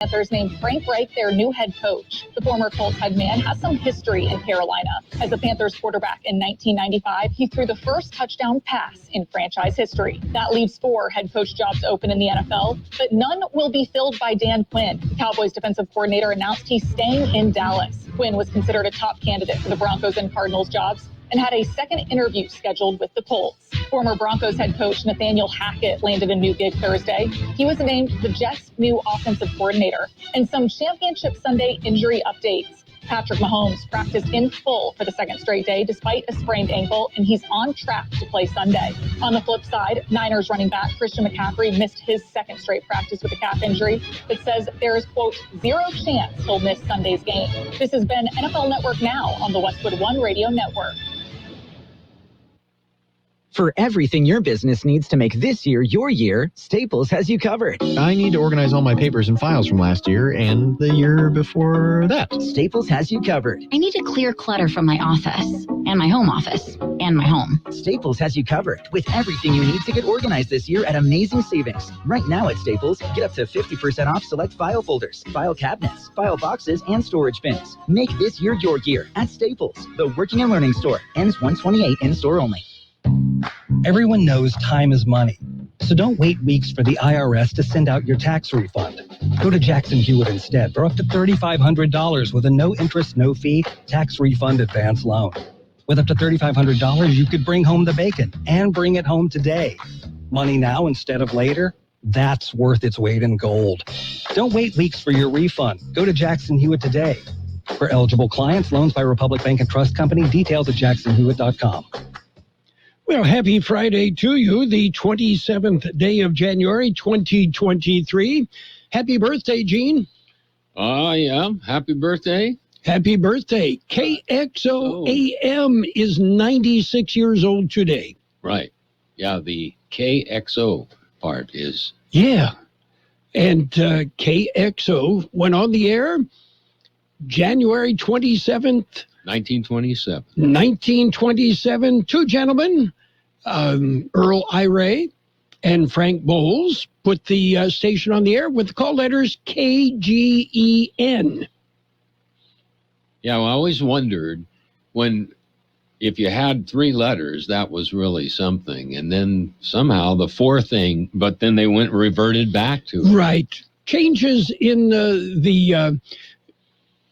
Panthers named Frank Reich their new head coach. The former Colts head man has some history in Carolina. As a Panthers quarterback in 1995, he threw the first touchdown pass in franchise history. That leaves 4 head coach jobs open in the NFL, but none will be filled by Dan Quinn. Cowboys defensive coordinator announced he's staying in Dallas. Quinn was considered a top candidate for the Broncos and Cardinals jobs and had a second interview scheduled with the Colts. Former Broncos head coach Nathaniel Hackett landed a new gig Thursday. He was named the Jets' new offensive coordinator. And some Championship Sunday injury updates. Patrick Mahomes practiced in full for the second straight day despite a sprained ankle, and he's on track to play Sunday. On the flip side, Niners running back Christian McCaffrey missed his second straight practice with a calf injury, but says there is, quote, 0 chance he'll miss Sunday's game. This has been NFL Network Now on the Westwood One Radio Network. For everything your business needs to make this year your year, Staples has you covered. I need to organize all my papers and files from last year and the year before that. Staples has you covered. I need to clear clutter from my office and my home office and my home. Staples has you covered with everything you need to get organized this year at amazing savings. Right now at Staples, get up to 50% off select file folders, file cabinets, file boxes, and storage bins. Make this year your year at Staples, the working and learning store. Ends 1/28 in store only. Everyone knows time is money, so don't wait weeks for the IRS to send out your tax refund. Go to Jackson Hewitt instead for up to $3,500 with a no-interest, no-fee tax refund advance loan. With up to $3,500, you could bring home the bacon and bring it home today. Money now instead of later? That's worth its weight in gold. Don't wait weeks for your refund. Go to Jackson Hewitt today. For eligible clients, loans by Republic Bank and Trust Company, details at jacksonhewitt.com. Well, happy Friday to you, the 27th day of January, 2023. Happy birthday, Gene. Yeah. Happy birthday. Happy birthday. KXO AM is 96 years old today. Right. Yeah, the KXO part is. Yeah. And KXO went on the air January 27th. 1927. 1927. 2 gentlemen, Earl Iray and Frank Bowles, put the station on the air with the call letters KGEN. Yeah, well, I always wondered if you had 3 letters, that was really something. And then somehow the 4th thing, but then they reverted back to it. Right. Changes in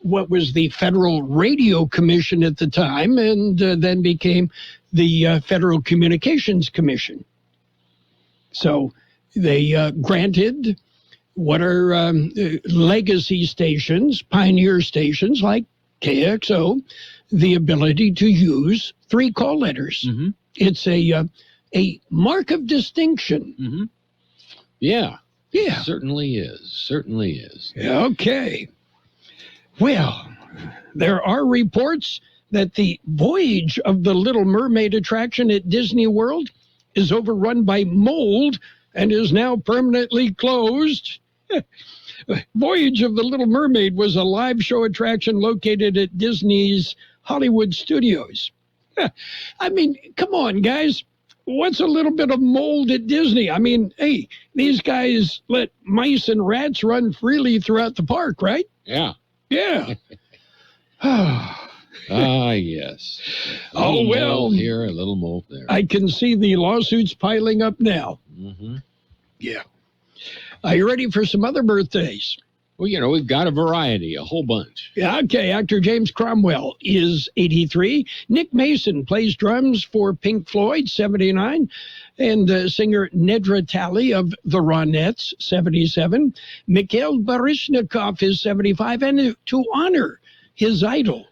what was the Federal Radio Commission at the time, and then became the Federal Communications Commission. So they granted what are legacy stations, pioneer stations like KXO, the ability to use 3 call letters. Mm-hmm. It's a mark of distinction. Mm-hmm. Yeah. Yeah. Certainly is. Okay. Well, there are reports that the voyage of the Little Mermaid attraction at Disney World is overrun by mold and is now permanently closed. Voyage of the Little Mermaid was a live show attraction located at Disney's Hollywood Studios. I mean, come on, guys. What's a little bit of mold at Disney? I mean, hey, these guys let mice and rats run freely throughout the park, right? Yeah. Yeah. Yes. A little mold here, a little mold there. I can see the lawsuits piling up now. Mm-hmm. Yeah. Are you ready for some other birthdays? Well, we've got a variety, a whole bunch. Yeah, okay. Actor James Cromwell is 83. Nick Mason plays drums for Pink Floyd, 79. And singer Nedra Talley of the Ronettes, 77. Mikhail Baryshnikov is 75. And to honor his idol,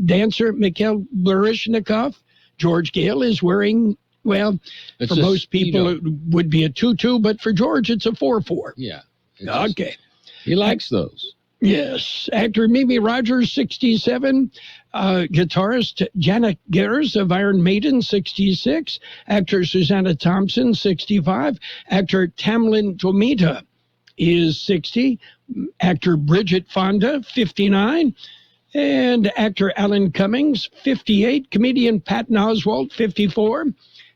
dancer Mikhail Baryshnikov, George Gale is wearing, well, for most people it would be a tutu, but for George it's a 4-4. Yeah. Okay. He likes those. Yes. Actor Mimi Rogers, 67. Guitarist Janet Gers of Iron Maiden, 66. Actor Susanna Thompson, 65. Actor Tamlin Tomita is 60. Actor Bridget Fonda, 59. And actor Alan Cummings, 58. Comedian Patton Oswalt, 54.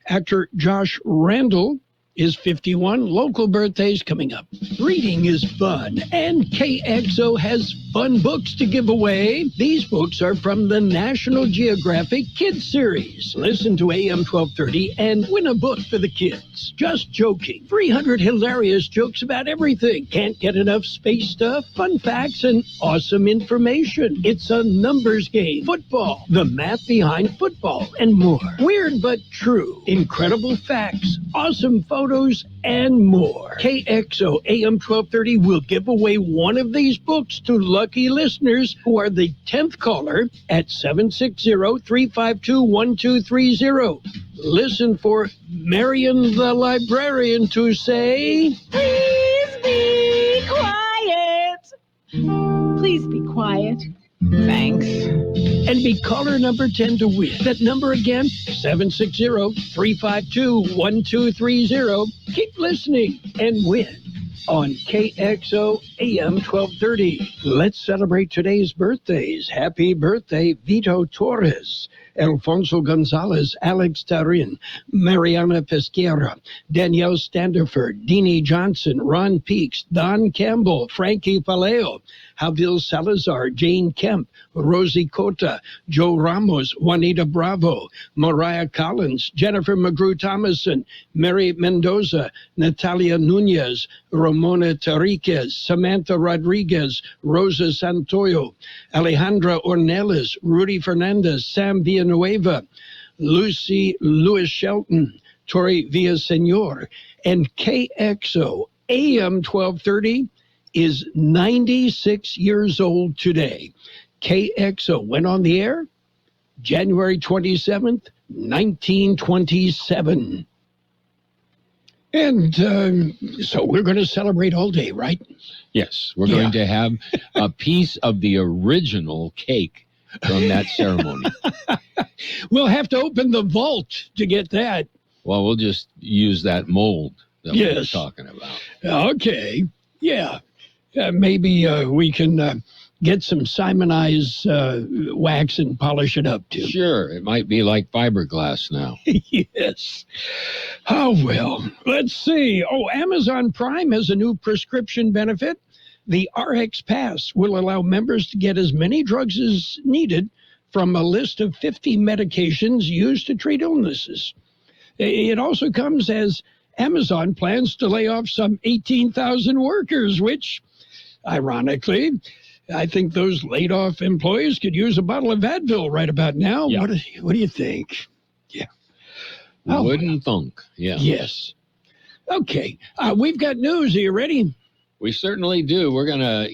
Actor Josh Randall is 51. Local birthdays coming up. Reading is fun, and KXO has fun books to give away. These books are from the National Geographic Kids Series. Listen to AM 1230 and win a book for the kids. Just joking. 300 hilarious jokes about everything. Can't get enough space stuff, fun facts, and awesome information. It's a numbers game, football, the math behind football, and more. Weird but true. Incredible facts, awesome photos, and more. KXO AM 1230 will give away one of these books to lucky listeners who are the 10th caller at 760-352-1230. Listen for Marion the librarian to say, "Please be quiet. Please be quiet. Thanks." and be caller number 10 to win. That number again, 760-352-1230. Keep listening and win on KXO AM 1230. Let's celebrate today's birthdays. Happy birthday, Vito Torres, Alfonso Gonzalez, Alex Tarin, Mariana Pesquera, Danielle Standerford, Deanie Johnson, Ron Peaks, Don Campbell, Frankie Paleo, Javil Salazar, Jane Kemp, Rosie Cota, Joe Ramos, Juanita Bravo, Mariah Collins, Jennifer McGrew Thomason, Mary Mendoza, Natalia Nunez, Ramona Tariquez, Samantha Rodriguez, Rosa Santoyo, Alejandra Ornelas, Rudy Fernandez, Sam Villanueva, Lucy Lewis Shelton, Tori Villasenor, and KXO AM 1230 is 96 years old today. KXO went on the air January 27th, 1927. And so we're going to celebrate all day, right? Yes, we're going to have a piece of the original cake from that ceremony. We'll have to open the vault to get that. Well, we'll just use that mold that we were talking about. Okay, yeah. Maybe we can get some Simonized wax and polish it up, too. Sure, it might be like fiberglass now. Yes. Oh, well, let's see. Oh, Amazon Prime has a new prescription benefit. The RX Pass will allow members to get as many drugs as needed from a list of 50 medications used to treat illnesses. It also comes as Amazon plans to lay off some 18,000 workers, which, ironically, I think those laid-off employees could use a bottle of Advil right about now. Yeah. What do you think? Yeah. Wouldn't thunk, yeah. Yes. Okay, we've got news. Are you ready? We certainly do. We're going to,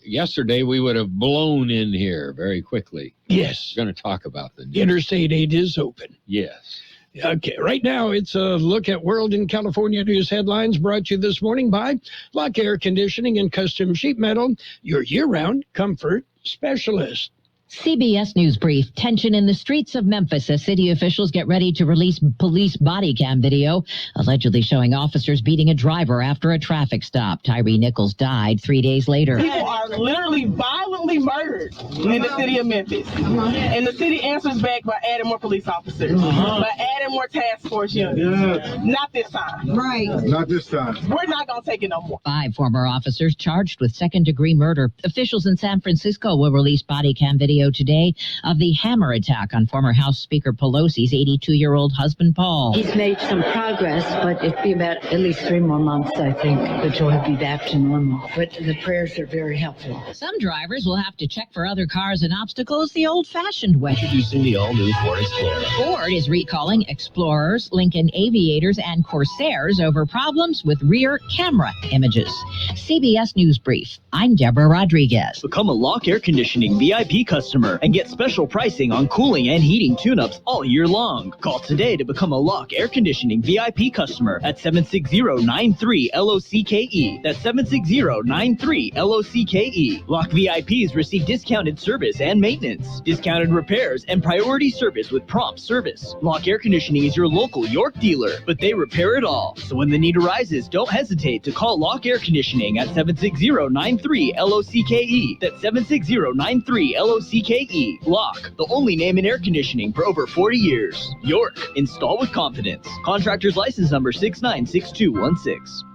yesterday we would have blown in here very quickly. Yes. We're going to talk about the news. Interstate 8 is open. Yes. Okay, right now it's a look at World and California news headlines brought to you this morning by Lock Air Conditioning and Custom Sheet Metal, your year-round comfort specialist. CBS News Brief. Tension in the streets of Memphis as city officials get ready to release police body cam video allegedly showing officers beating a driver after a traffic stop. Tyree Nichols died 3 days later. People are literally violently murdered in the city of Memphis. And the city answers back by adding more police officers, by adding more task force units. Not this time. Right. Not this time. We're not going to take it no more. 5 former officers charged with second-degree murder. Officials in San Francisco will release body cam video today of the hammer attack on former House Speaker Pelosi's 82-year-old husband, Paul. He's made some progress, but it'll be about at least 3 more months, I think, that he'll be back to normal. But the prayers are very helpful. Some drivers will have to check for other cars and obstacles the old-fashioned way. Introducing the all-new Ford Explorer. Ford is recalling Explorers, Lincoln Aviators, and Corsairs over problems with rear camera images. CBS News Brief. I'm Deborah Rodriguez. Become a Lock Air Conditioning VIP customer and get special pricing on cooling and heating tune-ups all year long. Call today to become a Lock Air Conditioning VIP customer at 760-93-LOCKE. That's 760-93-LOCKE. Lock VIPs employees receive discounted service and maintenance, discounted repairs, and priority service with prompt service. Lock Air Conditioning is your local York dealer, but they repair it all. So when the need arises, don't hesitate to call Lock Air Conditioning at 760-93-LOCKE. That's 760-93-LOCKE. Lock, the only name in air conditioning for over 40 years. York, install with confidence. Contractor's license number 696216.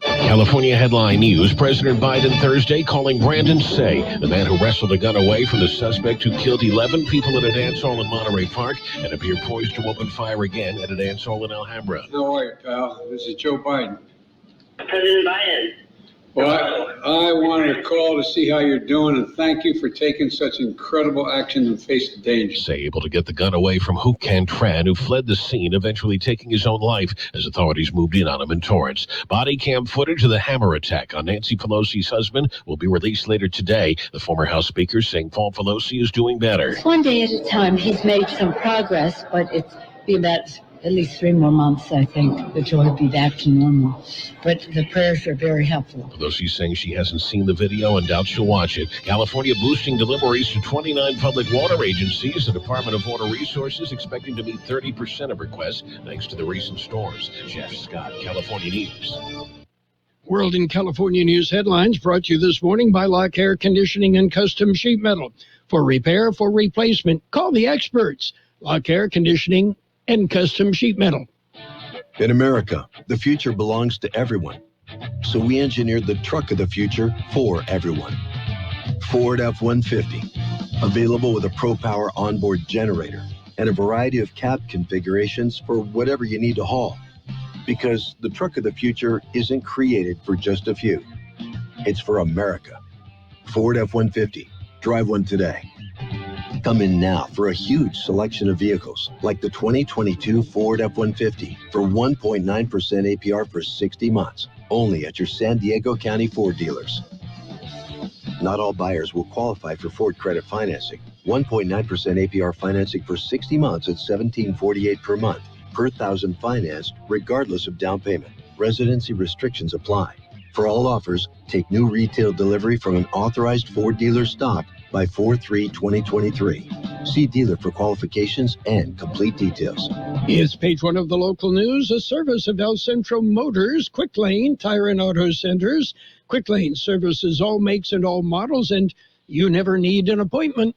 California headline news. President Biden Thursday calling Brandon Say, the man who wrestled a gun away from the suspect who killed 11 people at a dance hall in Monterey Park and appeared poised to open fire again at a dance hall in Alhambra. How are you, pal? This is Joe Biden. President Biden. Well, I wanted to call to see how you're doing and thank you for taking such incredible action in face of danger. Say able to get the gun away from Hook Can Tran, who fled the scene, eventually taking his own life as authorities moved in on him in Torrance. Body cam footage of the hammer attack on Nancy Pelosi's husband will be released later today. The former House Speaker saying Paul Pelosi is doing better. One day at a time. He's made some progress, but it's been about at least 3 more months, I think, that you'll be back to normal. But the prayers are very helpful. Pelosi saying she hasn't seen the video and doubts she'll watch it. California boosting deliveries to 29 public water agencies. The Department of Water Resources expecting to meet 30% of requests thanks to the recent storms. Jeff Scott, California News. World in California News headlines brought to you this morning by Lock Air Conditioning and Custom Sheet Metal. For repair, for replacement, call the experts. Lock Air Conditioning and Custom Sheet Metal. In America, the future belongs to everyone. So we engineered the truck of the future for everyone. Ford F-150, available with a Pro-Power onboard generator and a variety of cab configurations for whatever you need to haul. Because the truck of the future isn't created for just a few. It's for America. Ford F-150. Drive one today. Come in now for a huge selection of vehicles, like the 2022 Ford F-150 for 1.9% APR for 60 months, only at your San Diego County Ford dealers. Not all buyers will qualify for Ford credit financing. 1.9% APR financing for 60 months at $1,748 per month, per 1,000 financed, regardless of down payment. Residency restrictions apply. For all offers, take new retail delivery from an authorized Ford dealer stocked by 4/3/2023. See dealer for qualifications and complete details. It's page 1 of the local news, a service of El Centro Motors, Quick Lane, Tire and Auto Centers. Quick Lane services all makes and all models, and you never need an appointment.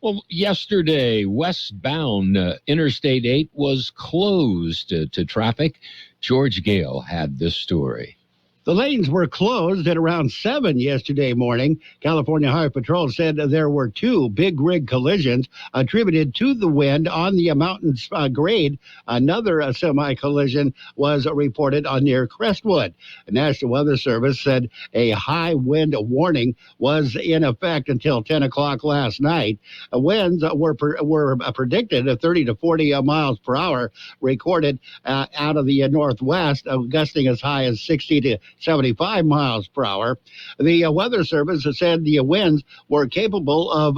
Well, yesterday, westbound Interstate 8 was closed to traffic. George Gale had this story. The lanes were closed at around 7 yesterday morning. California Highway Patrol said there were 2 big rig collisions attributed to the wind on the mountain grade. Another semi-collision was reported on near Crestwood. The National Weather Service said a high wind warning was in effect until 10 o'clock last night. Winds were predicted at 30 to 40 miles per hour, recorded out of the northwest, gusting as high as 60 to 75 miles per hour. The Weather Service said the winds were capable of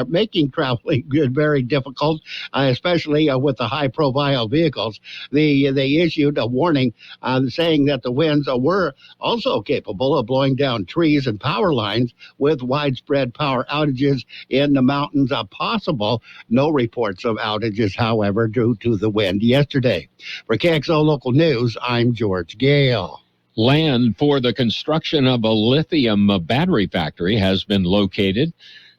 making traveling very difficult, especially with the high-profile vehicles. They issued a warning saying that the winds were also capable of blowing down trees and power lines with widespread power outages in the mountains possible. No reports of outages, however, due to the wind yesterday. For KXO Local News, I'm George Gale. Land for the construction of a lithium battery factory has been located.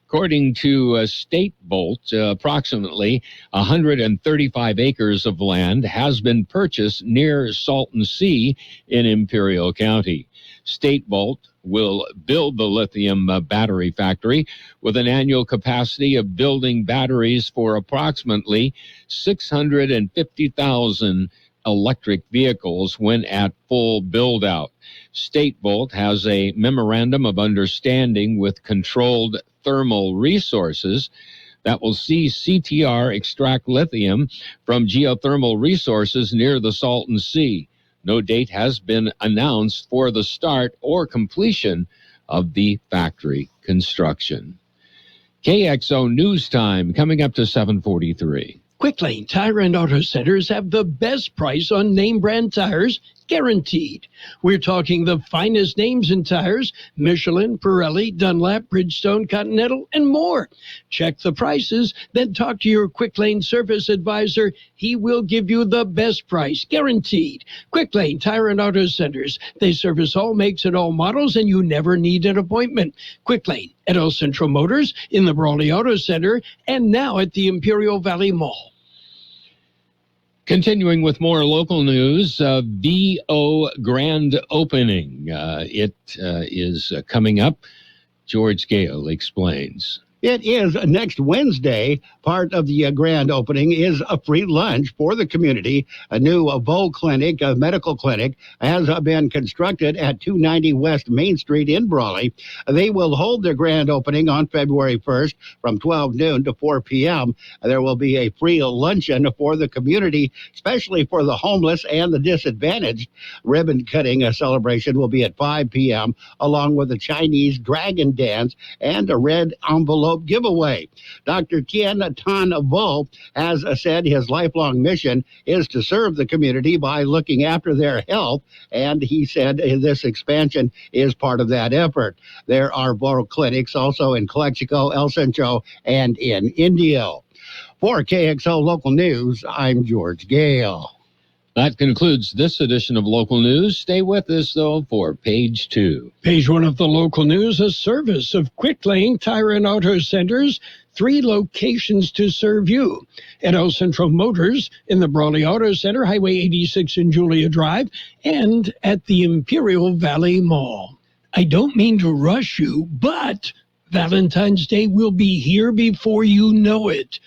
According to State Bolt, approximately 135 acres of land has been purchased near Salton Sea in Imperial County. State Bolt will build the lithium battery factory with an annual capacity of building batteries for approximately 650,000 electric vehicles when at full build-out. State Bolt has a memorandum of understanding with Controlled Thermal Resources that will see CTR extract lithium from geothermal resources near the Salton Sea. No date has been announced for the start or completion of the factory construction. KXO News Time coming up to 7:43. Quick Lane Tire and Auto Centers have the best price on name brand tires guaranteed. We're talking the finest names in tires: Michelin, Pirelli, Dunlop, Bridgestone, Continental, and more. Check the prices, then talk to your Quick Lane service advisor. He will give you the best price, guaranteed. Quick Lane Tire and Auto Centers. They service all makes and all models, and you never need an appointment. Quick Lane at El Centro Motors, in the Brawley Auto Center, and now at the Imperial Valley Mall. Continuing with more local news, VO grand opening. It is coming up. George Gale explains. It is next Wednesday. Part of the grand opening is a free lunch for the community. A new VO clinic, a medical clinic, has been constructed at 290 West Main Street in Brawley. They will hold their grand opening on February 1st from 12 noon to 4 p.m. There will be a free luncheon for the community, especially for the homeless and the disadvantaged. Ribbon cutting celebration will be at 5 p.m., along with a Chinese dragon dance and a red envelope giveaway. Dr. Tien Tan Vo has said his lifelong mission is to serve the community by looking after their health, and he said this expansion is part of that effort. There are VO clinics also in Calexico, El Centro, and in Indio. For KXO Local News, I'm George Gale. That concludes this edition of Local News. Stay with us, though, for Page 2. Page 1 of the local news, a service of Quick Lane Tire and Auto Centers, 3 locations to serve you. At El Centro Motors, in the Brawley Auto Center, Highway 86 and Julia Drive, and at the Imperial Valley Mall. I don't mean to rush you, but Valentine's Day will be here before you know it.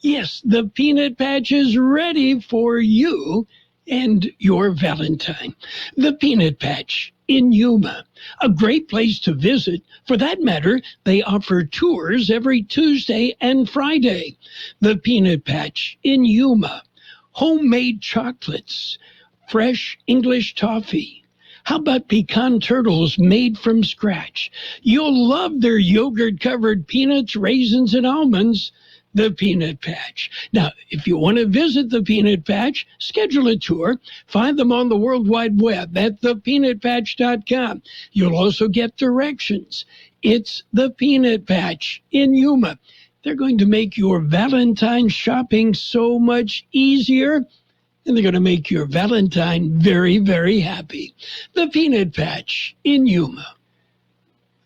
Yes, the Peanut Patch is ready for you and your Valentine. The Peanut Patch in Yuma, a great place to visit. For that matter, they offer tours every Tuesday and Friday. The Peanut Patch in Yuma, homemade chocolates, fresh English toffee. How about pecan turtles made from scratch? You'll love their yogurt-covered peanuts, raisins, and almonds. The Peanut Patch. Now, if you want to visit the Peanut Patch, schedule a tour. Find them on the World Wide Web at thepeanutpatch.com. You'll also get directions. It's the Peanut Patch in Yuma. They're going to make your Valentine shopping so much easier, and they're going to make your Valentine very, very happy. The Peanut Patch in Yuma.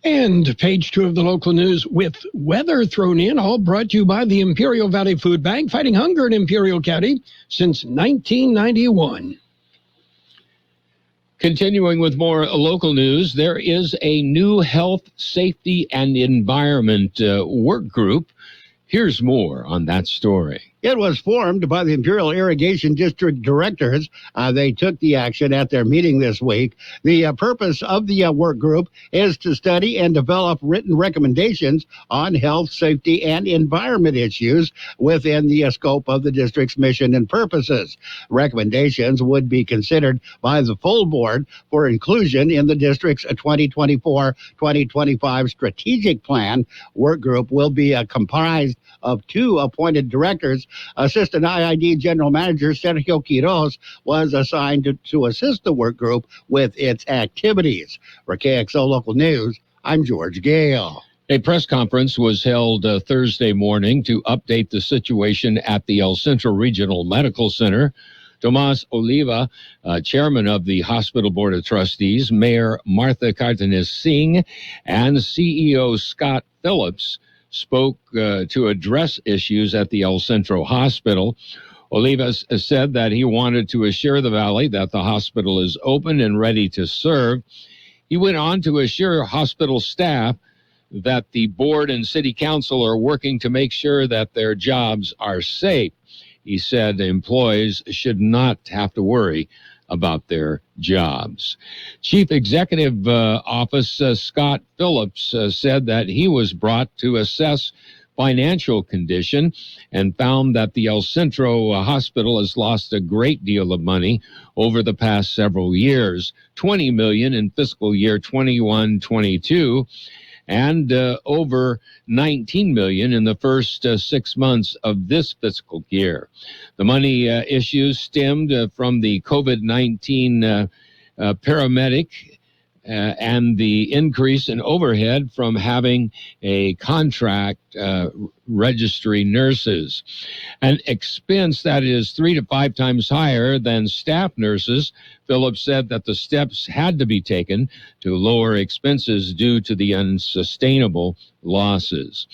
And Page 2 of the local news with weather thrown in, all brought to you by the Imperial Valley Food Bank, fighting hunger in Imperial County since 1991. Continuing with more local news, there is a new health, safety, and environment work group. Here's more on that story. It was formed by the Imperial Irrigation District directors. They took the action at their meeting this week. The purpose of the work group is to study and develop written recommendations on health, safety, and environment issues within the scope of the district's mission and purposes. Recommendations would be considered by the full board for inclusion in the district's 2024-2025 strategic plan. Work group will be comprised of 2 appointed directors. Assistant IID General Manager Sergio Quiroz was assigned to assist the work group with its activities. For KXO Local News, I'm George Gale. A press conference was held Thursday morning to update the situation at the El Centro Regional Medical Center. Tomas Oliva, chairman of the Hospital Board of Trustees, Mayor Martha Cardenas Singh, and CEO Scott Phillips spoke to address issues at the El Centro Hospital. Olivas said that he wanted to assure the Valley that the hospital is open and ready to serve. He went on to assure hospital staff that the board and city council are working to make sure that their jobs are safe. He said employees should not have to worry about their jobs. Chief Executive Office Scott Phillips said that he was brought to assess financial condition and found that the El Centro Hospital has lost a great deal of money over the past several years, $20 million in fiscal year 21-22, and over 19 million in the first 6 months of this fiscal year. The money issues stemmed from the COVID-19 paramedic and the increase in overhead from having a contract registry nurses. An expense that is 3 to 5 times higher than staff nurses. Phillips said that the steps had to be taken to lower expenses due to the unsustainable losses.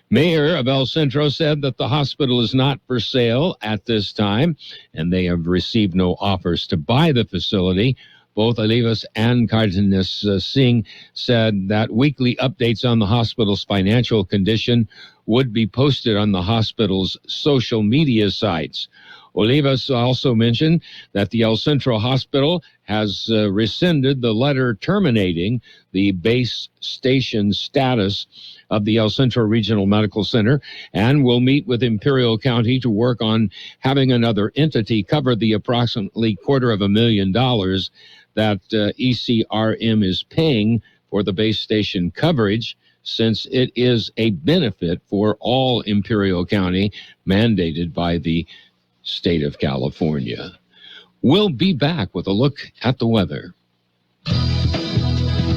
Mayor of El Centro said that the hospital is not for sale at this time, and they have received no offers to buy the facility. Both Olivas and Cardenas Singh said that weekly updates on the hospital's financial condition would be posted on the hospital's social media sites. Olivas also mentioned that the El Centro Hospital has rescinded the letter terminating the base station status of the El Centro Regional Medical Center and will meet with Imperial County to work on having another entity cover the approximately $250,000 that ECRM is paying for the base station coverage, since it is a benefit for all Imperial County mandated by the state of California. We'll be back with a look at the weather.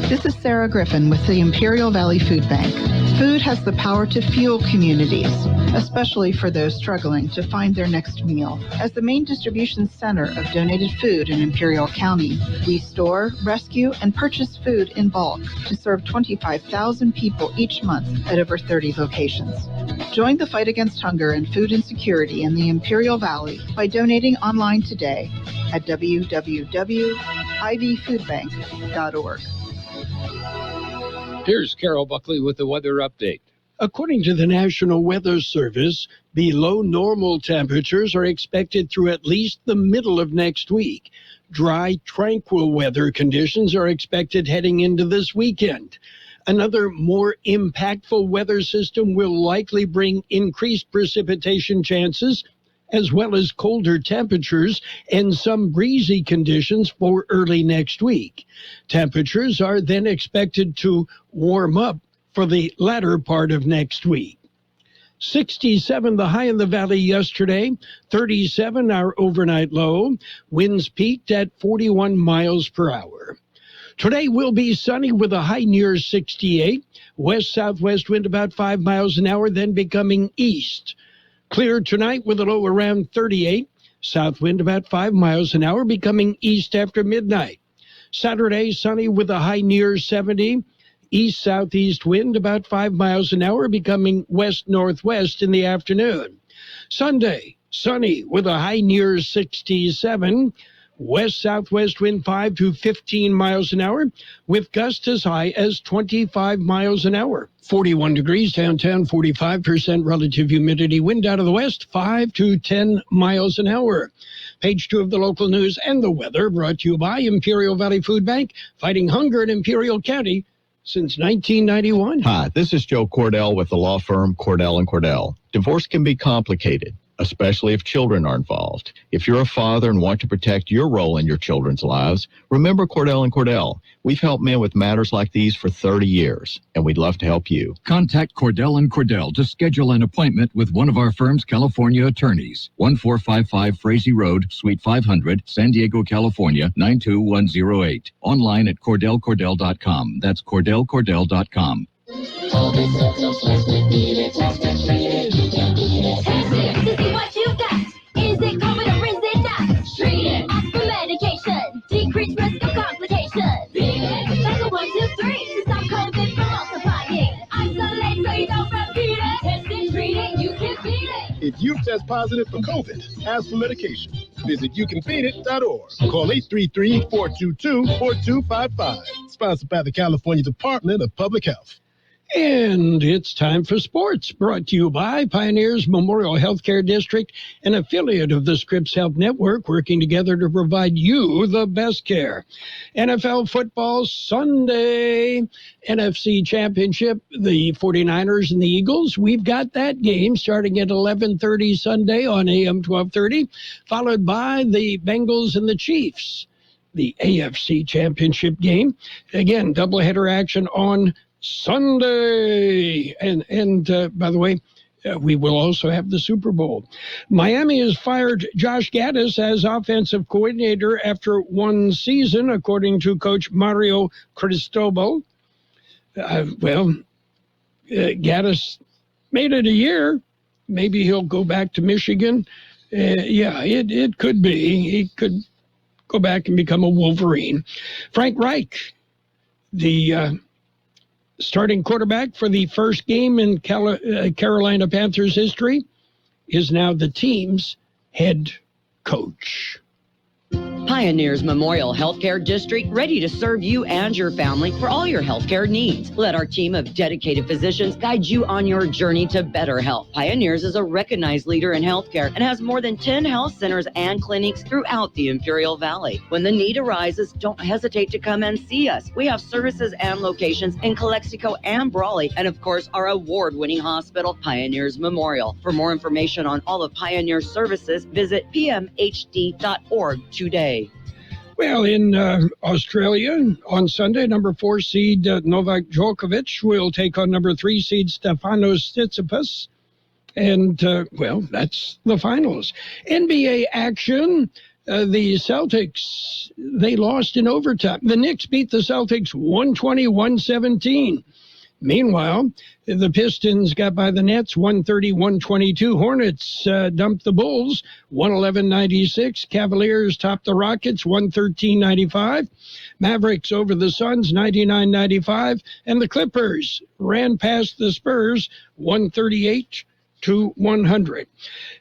This is Sarah Griffin with the Imperial Valley Food Bank. Food has the power to fuel communities, especially for those struggling to find their next meal. As the main distribution center of donated food in Imperial County, we store, rescue, and purchase food in bulk to serve 25,000 people each month at over 30 locations. Join the fight against hunger and food insecurity in the Imperial Valley by donating online today at www.ivfoodbank.org. Here's Carroll Buckley with the weather update. According to the National Weather Service, below normal temperatures are expected through at least the middle of next week. Dry, tranquil weather conditions are expected heading into this weekend. Another more impactful weather system will likely bring increased precipitation chances, as well as colder temperatures and some breezy conditions for early next week. Temperatures are then expected to warm up for the latter part of next week. 67 the high in the valley yesterday, 37 our overnight low. Winds peaked at 41 miles per hour. Today will be sunny with a high near 68. West-southwest wind about 5 miles an hour, then becoming east. Clear tonight with a low around 38. South wind about 5 miles an hour, becoming east after midnight. Saturday, sunny with a high near 70. East-southeast wind about 5 miles an hour, becoming west-northwest in the afternoon. Sunday, sunny with a high near 67. West-southwest wind 5 to 15 miles an hour, with gusts as high as 25 miles an hour. 41 degrees downtown, 45% relative humidity. Wind out of the west, 5 to 10 miles an hour. Page 2 of the local news and the weather brought to you by Imperial Valley Food Bank, fighting hunger in Imperial County since 1991. Hi, this is Joe Cordell with the law firm Cordell & Cordell. Divorce can be complicated, especially if children are involved. If you're a father and want to protect your role in your children's lives, remember Cordell & Cordell. We've helped men with matters like these for 30 years, and we'd love to help you. Contact Cordell & Cordell to schedule an appointment with one of our firm's California attorneys. 1455 Frazee Road, Suite 500, San Diego, California, 92108. Online at CordellCordell.com. That's CordellCordell.com. All the symptoms less with needed, test and treat it. You can beat it. Test it to see what you've got. Is it COVID or is it not? Treat it. Ask for medication. Decrease risk of complications. Beat it. Like a 1, 2, 3 to stop COVID from multiplying. Isolate so you don't repeat it. Test and treat it. You can beat it. If you test positive for COVID, ask for medication. Visit youcanbeatit.org. Call 833-422-4255. Sponsored by the California Department of Public Health. And it's time for sports, brought to you by Pioneers Memorial Healthcare District, an affiliate of the Scripps Health Network, working together to provide you the best care. NFL football Sunday, NFC Championship, the 49ers and the Eagles. We've got that game starting at 11:30 Sunday on AM 1230, followed by the Bengals and the Chiefs. The AFC Championship game. Again, doubleheader action on Sunday. And by the way, we will also have the Super Bowl. Miami has fired Josh Gaddis as offensive coordinator after one season, according to coach Mario Cristobal. Gaddis made it a year. Maybe he'll go back to Michigan. It could be. He could go back and become a Wolverine. Frank Reich, the starting quarterback for the first game in Carolina Panthers history, is now the team's head coach. Pioneers Memorial Healthcare District, ready to serve you and your family for all your healthcare needs. Let our team of dedicated physicians guide you on your journey to better health. Pioneers is a recognized leader in healthcare and has more than 10 health centers and clinics throughout the Imperial Valley. When the need arises, don't hesitate to come and see us. We have services and locations in Calexico and Brawley, and of course, our award-winning hospital, Pioneers Memorial. For more information on all of Pioneer's services, visit pmhd.org today. Well, in Australia, on Sunday, number 4 seed Novak Djokovic will take on number 3 seed Stefanos Tsitsipas. And, that's the finals. NBA action, the Celtics, they lost in overtime. The Knicks beat the Celtics 120-117. Meanwhile, the Pistons got by the Nets 130-122. Hornets dumped the Bulls 111-96. Cavaliers topped the Rockets 113-95. Mavericks over the Suns 99-95. And the Clippers ran past the Spurs 138-100.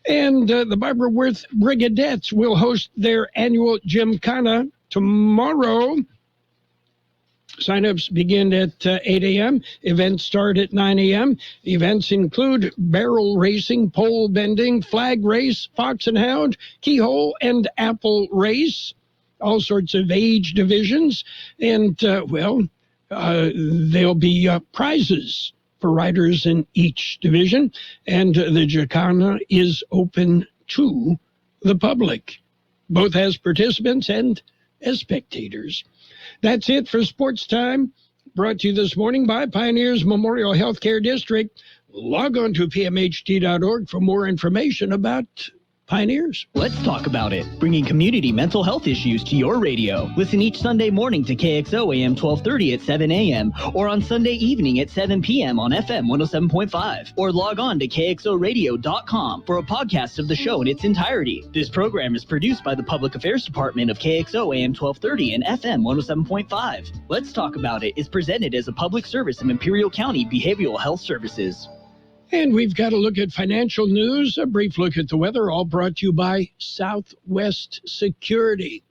And the Barbara Worth Brigadettes will host their annual Gymkhana tomorrow. Sign-ups begin at 8 a.m. Events start at 9 a.m. Events include barrel racing, pole bending, flag race, fox and hound, keyhole, and apple race. All sorts of age divisions. And, there'll be prizes for riders in each division. And the Gymkhana is open to the public, both as participants and as spectators. That's it for Sports Time, brought to you this morning by Pioneers Memorial Healthcare District. Log on to pmht.org for more information about Pioneers. Let's talk about it. Bringing community mental health issues to your radio. Listen each Sunday morning to KXO AM 1230 at 7 a.m. or on Sunday evening at 7 p.m. on FM 107.5. Or log on to kxoradio.com for a podcast of the show in its entirety. This program is produced by the Public Affairs Department of KXO AM 1230 and FM 107.5. Let's Talk About It is presented as a public service of Imperial County Behavioral Health Services. And we've got a look at financial news, a brief look at the weather, all brought to you by Southwest Security.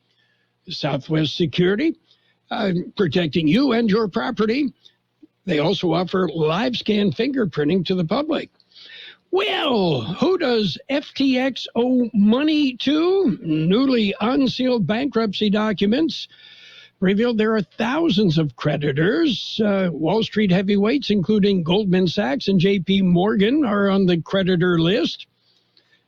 Southwest Security, protecting you and your property. They also offer live scan fingerprinting to the public. Well, who does FTX owe money to? Newly unsealed bankruptcy documents revealed there are thousands of creditors. Wall Street heavyweights, including Goldman Sachs and J.P. Morgan, are on the creditor list.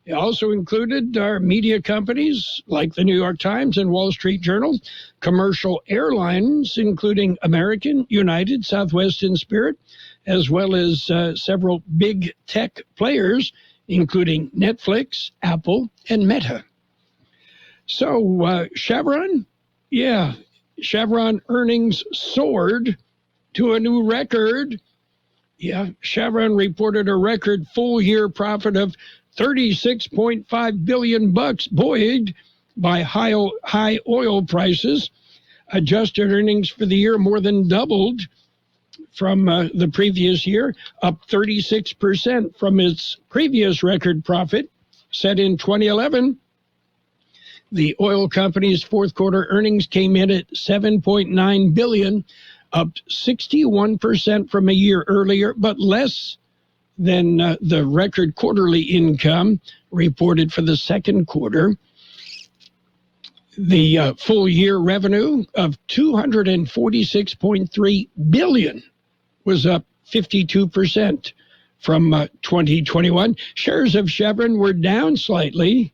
It also included our media companies like the New York Times and Wall Street Journal, commercial airlines, including American, United, Southwest, and Spirit, as well as several big tech players, including Netflix, Apple, and Meta. So Chevron, Chevron earnings soared to a new record. Chevron reported a record full-year profit of $36.5 billion, buoyed by high oil prices. Adjusted earnings for the year more than doubled from the previous year, up 36% from its previous record profit set in 2011. The oil company's fourth quarter earnings came in at $7.9 billion, up 61% from a year earlier, but less than the record quarterly income reported for the second quarter. The full year revenue of $246.3 billion was up 52% from 2021. Shares of Chevron were down slightly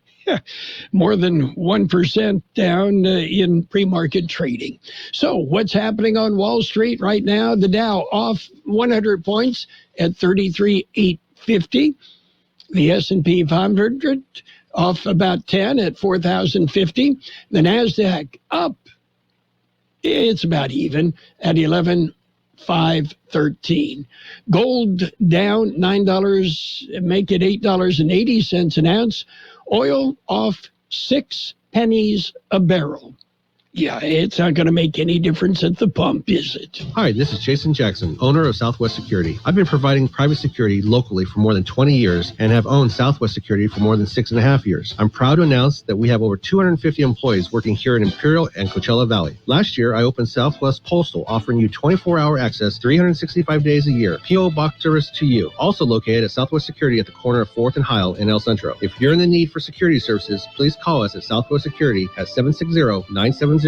more than 1% down in pre-market trading. So what's happening on Wall Street right now? The Dow off 100 points at 33,850. The S&P 500 off about 10 at 4,050. The NASDAQ up. It's about even at 11,513. Gold down $9, make it $8.80 an ounce. Oil off 6 pennies a barrel. Yeah, it's not going to make any difference at the pump, is it? Hi, this is Jason Jackson, owner of Southwest Security. I've been providing private security locally for more than 20 years and have owned Southwest Security for more than 6.5 years. I'm proud to announce that we have over 250 employees working here in Imperial and Coachella Valley. Last year, I opened Southwest Postal, offering you 24-hour access 365 days a year. P.O. Box service to you. Also located at Southwest Security at the corner of 4th and Heil in El Centro. If you're in the need for security services, please call us at Southwest Security at 760-970-4500.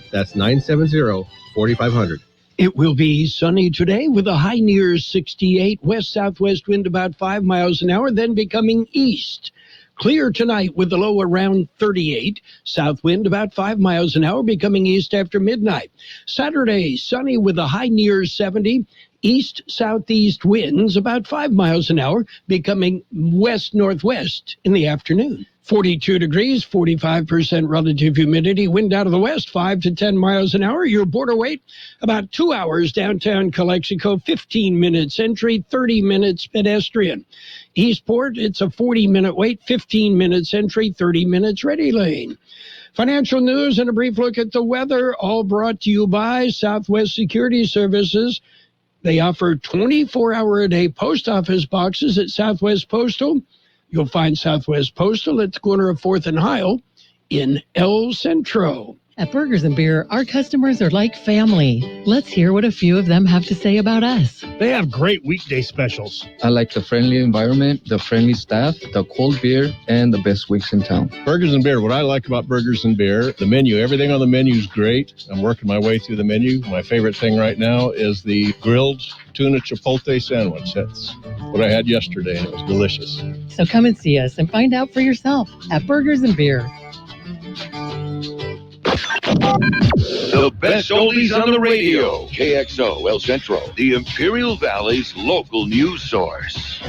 That's 970-4500. It will be sunny today with a high near 68, west-southwest wind about 5 miles an hour, then becoming east. Clear tonight with the low around 38, south wind about 5 miles an hour, becoming east after midnight. Saturday, sunny with a high near 70, east-southeast winds about 5 miles an hour, becoming west-northwest in the afternoon. 42 degrees, 45% relative humidity, wind out of the west, 5 to 10 miles an hour. Your border wait, about 2 hours downtown Calexico, 15 minutes entry, 30 minutes pedestrian. Eastport, it's a 40-minute wait, 15 minutes entry, 30 minutes ready lane. Financial news and a brief look at the weather, all brought to you by Southwest Security Services. They offer 24-hour-a-day post office boxes at Southwest Postal. You'll find Southwest Postal at the corner of 4th and Heil in El Centro. At Burgers and Beer, our customers are like family. Let's hear what a few of them have to say about us. They have great weekday specials. I like the friendly environment, the friendly staff, the cold beer, and the best weeks in town. Burgers and Beer, what I like about Burgers and Beer, the menu, everything on the menu is great. I'm working my way through the menu. My favorite thing right now is the grilled tuna chipotle sandwich. That's what I had yesterday, and it was delicious. So come and see us and find out for yourself at Burgers and Beer. The best oldies on the radio. KXO El Centro, the Imperial Valley's local news source.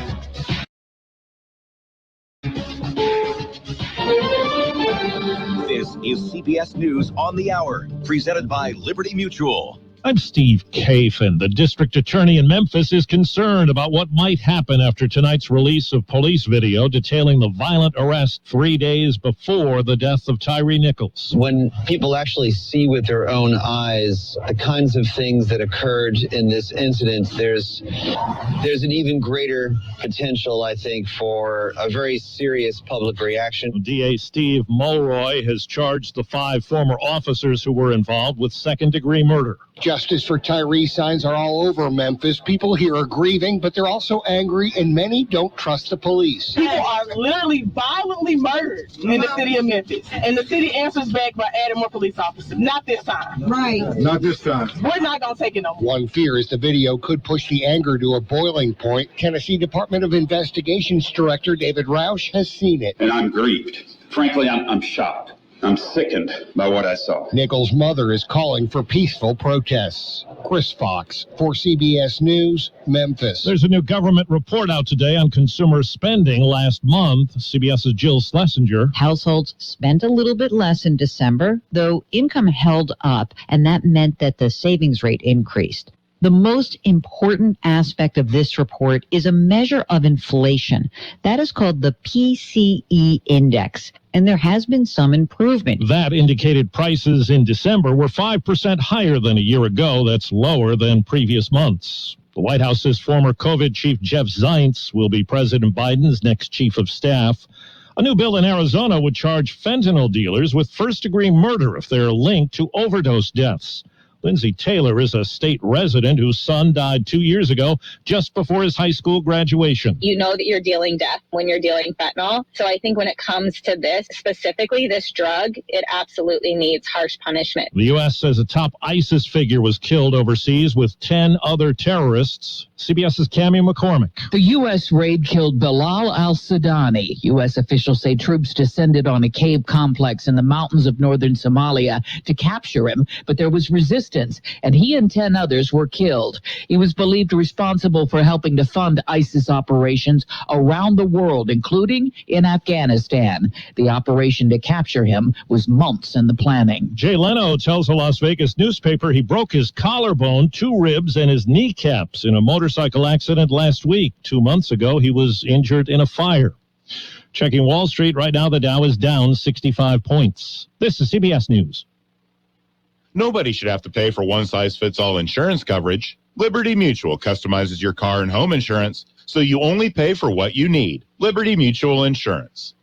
This is CBS News on the Hour, presented by Liberty Mutual. I'm Steve Kafin. The district attorney in Memphis is concerned about what might happen after tonight's release of police video detailing the violent arrest 3 days before the death of Tyree Nichols. When people actually see with their own eyes the kinds of things that occurred in this incident, there's an even greater potential, I think, for a very serious public reaction. DA Steve Mulroy has charged the 5 former officers who were involved with second-degree murder. Justice for Tyree signs are all over Memphis. People here are grieving, but they're also angry, and many don't trust the police. People are literally violently murdered in the city of Memphis, and the city answers back by adding more police officers. Not this time. Right. Not this time. We're not going to take it no more. One fear is the video could push the anger to a boiling point. Tennessee Department of Investigations Director David Roush has seen it. And I'm grieved. Frankly, I'm shocked. I'm sickened by what I saw. Nichols' mother is calling for peaceful protests. Chris Fox for CBS News, Memphis. There's a new government report out today on consumer spending last month. CBS's Jill Schlesinger. Households spent a little bit less in December, though income held up, and that meant that the savings rate increased. The most important aspect of this report is a measure of inflation. That is called the PCE index, and there has been some improvement. That indicated prices in December were 5% higher than a year ago. That's lower than previous months. The White House says former COVID chief Jeff Zients will be President Biden's next chief of staff. A new bill in Arizona would charge fentanyl dealers with first-degree murder if they're linked to overdose deaths. Lindsay Taylor is a state resident whose son died 2 years ago, just before his high school graduation. You know that you're dealing death when you're dealing fentanyl. So I think when it comes to this, specifically this drug, it absolutely needs harsh punishment. The U.S. says a top ISIS figure was killed overseas with 10 other terrorists. CBS's Cammie McCormick. The U.S. raid killed Bilal al-Sudani. U.S. officials say troops descended on a cave complex in the mountains of northern Somalia to capture him, but there was resistance, and he and 10 others were killed. He was believed responsible for helping to fund ISIS operations around the world, including in Afghanistan. The operation to capture him was months in the planning. Jay Leno tells a Las Vegas newspaper he broke his collarbone, 2 ribs, and his kneecaps in a motorcycle accident last week. 2 months ago, he was injured in a fire. Checking Wall Street right now, the Dow is down 65 points. This is CBS News. Nobody should have to pay for one-size-fits-all insurance coverage. Liberty Mutual customizes your car and home insurance, so you only pay for what you need. Liberty Mutual Insurance.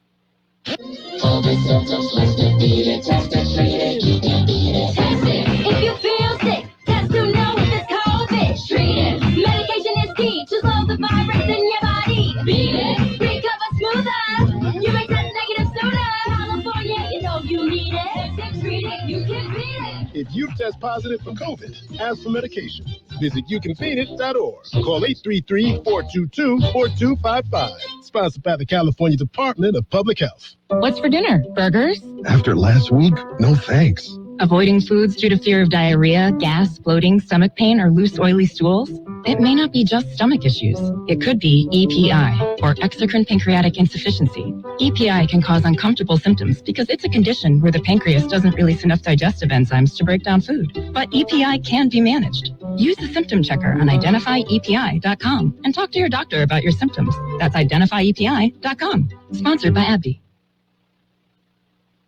All the symptoms listed, beat it, test it, treat it, you can beat it. Test it. If you feel sick, test to know if it's COVID. Treat it. Medication is key to slow the virus in your body. Beat it. Recover smoother. You may test negative sooner. California, you know you need it. Test it, treat it, you can beat it. If you test positive for COVID, ask for medication. Visit youcanbeatit.org. Call 833-422-4255. Sponsored by the California Department of Public Health. What's for dinner? Burgers? After last week, no thanks. Avoiding foods due to fear of diarrhea, gas, bloating, stomach pain, or loose, oily stools? It may not be just stomach issues. It could be EPI, or exocrine pancreatic insufficiency. EPI can cause uncomfortable symptoms because it's a condition where the pancreas doesn't release enough digestive enzymes to break down food. But EPI can be managed. Use the symptom checker on identifyepi.com and talk to your doctor about your symptoms. That's identifyepi.com. Sponsored by AbbVie.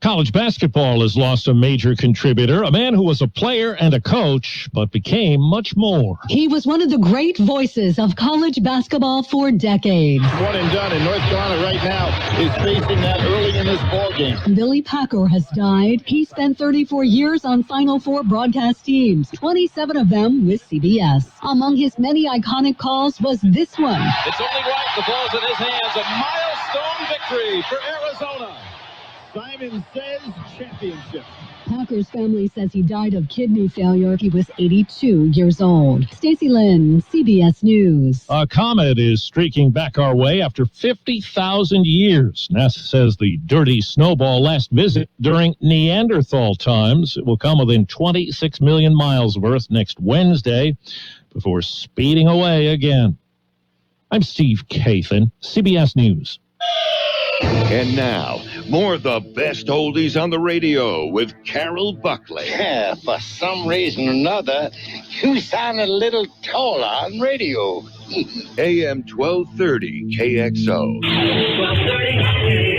College basketball has lost a major contributor, a man who was a player and a coach, but became much more. He was one of the great voices of college basketball for decades. One and done in North Carolina right now is facing that early in this ballgame. Billy Packer has died. He spent 34 years on Final Four broadcast teams, 27 of them with CBS. Among his many iconic calls was this one. It's only right. The ball's in his hands. A milestone victory for Arizona. Simon Says championship. Packer's family says he died of kidney failure. He was 82 years old. Stacey Lynn, CBS News. A comet is streaking back our way after 50,000 years. NASA says the dirty snowball last visit during Neanderthal times. It will come within 26 million miles of Earth next Wednesday before speeding away again. I'm Steve Kathan, CBS News. And now, more of the best oldies on the radio with Carroll Buckley. Yeah, for some reason or another, you sound a little taller on radio. AM 1230 KXO. 1230